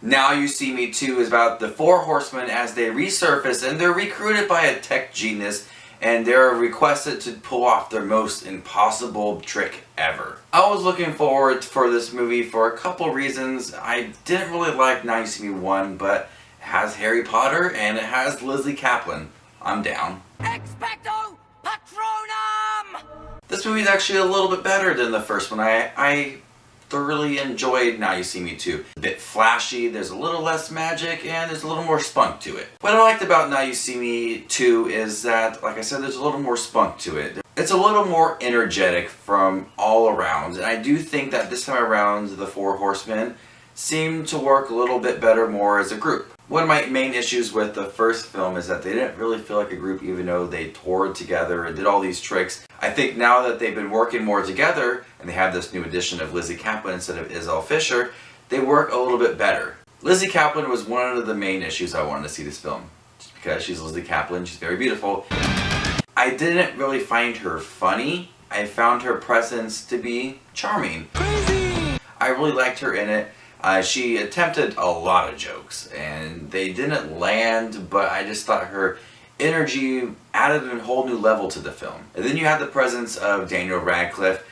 Now You See Me 2 is about the four horsemen as they resurface and they're recruited by a tech genius and they're requested to pull off their most impossible trick ever. I was looking forward for this movie for a couple reasons. I didn't really like Now You See Me 1, but it has Harry Potter and it has Lizzy Caplan. I'm down. Expecto Patronum! This movie is actually a little bit better than the first one. I thoroughly enjoyed Now You See Me 2. A bit flashy, there's a little less magic, and there's a little more spunk to it. What I liked about Now You See Me 2 is that, like I said, there's a little more spunk to it. It's a little more energetic from all around, and I do think that this time around the Four Horsemen seem to work a little bit better more as a group. One of my main issues with the first film is that they didn't really feel like a group even though they toured together and did all these tricks. I think now that they've been working more together and they have this new addition of Lizzy Caplan instead of Isabel Fisher, they work a little bit better. Lizzy Caplan was one of the main issues I wanted to see this film. Just because she's Lizzy Caplan, she's very beautiful. I didn't really find her funny. I found her presence to be charming. Crazy! I really liked her in it. She attempted a lot of jokes and they didn't land, but I just thought her energy added a whole new level to the film. And then you have the presence of Daniel Radcliffe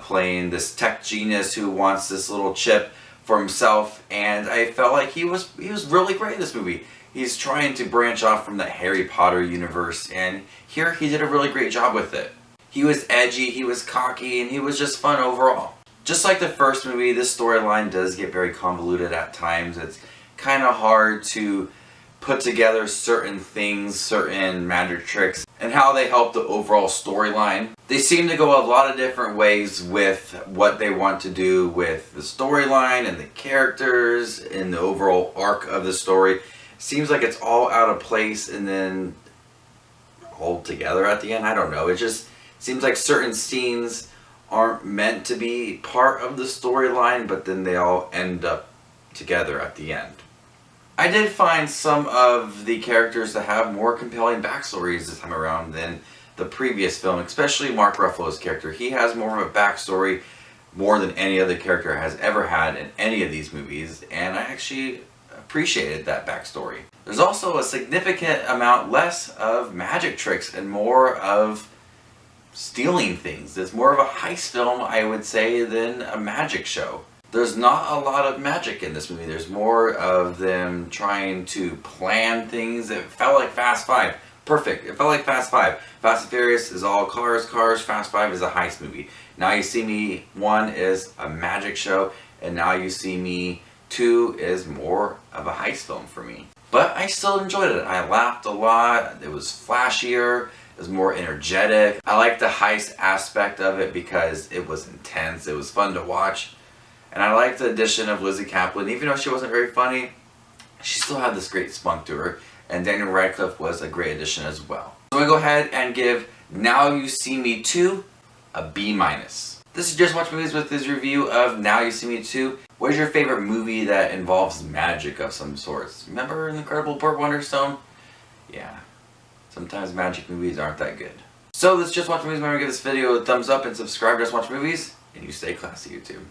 playing this tech genius who wants this little chip for himself, and I felt like he was really great in this movie. He's trying to branch off from that Harry Potter universe, and here he did a really great job with it. He was edgy, he was cocky, and he was just fun overall. Just like the first movie, this storyline does get very convoluted at times. It's kind of hard to put together certain things, certain magic tricks, and how they help the overall storyline. They seem to go a lot of different ways with what they want to do with the storyline and the characters and the overall arc of the story. Seems like it's all out of place and then hold together at the end. I don't know. It just seems like certain scenes aren't meant to be part of the storyline, but then they all end up together at the end. I did find some of the characters to have more compelling backstories this time around than the previous film, especially Mark Ruffalo's character. He has more of a backstory, more than any other character has ever had in any of these movies, and I actually appreciated that backstory. There's also a significant amount less of magic tricks and more of stealing things. It's more of a heist film, I would say, than a magic show. There's not a lot of magic in this movie. There's more of them trying to plan things. It felt like Fast 5. Perfect. It felt like Fast 5. Fast and Furious is all cars. Fast 5 is a heist movie. Now You See Me 1 is a magic show, and Now You See Me 2 is more of a heist film for me. But I still enjoyed it. I laughed a lot. It was flashier. It was more energetic. I liked the heist aspect of it because it was intense. It was fun to watch. And I liked the addition of Lizzy Caplan. Even though she wasn't very funny, she still had this great spunk to her. And Daniel Radcliffe was a great addition as well. So I'm going to go ahead and give Now You See Me 2 a B-. This is Just Watch Movies with this review of Now You See Me 2. What is your favorite movie that involves magic of some sorts? Remember The Incredible Burt Wonderstone? Yeah. Sometimes magic movies aren't that good. So this is Just Watch Movies. Remember to give this video a thumbs up and subscribe to Just Watch Movies. And you stay classy, YouTube.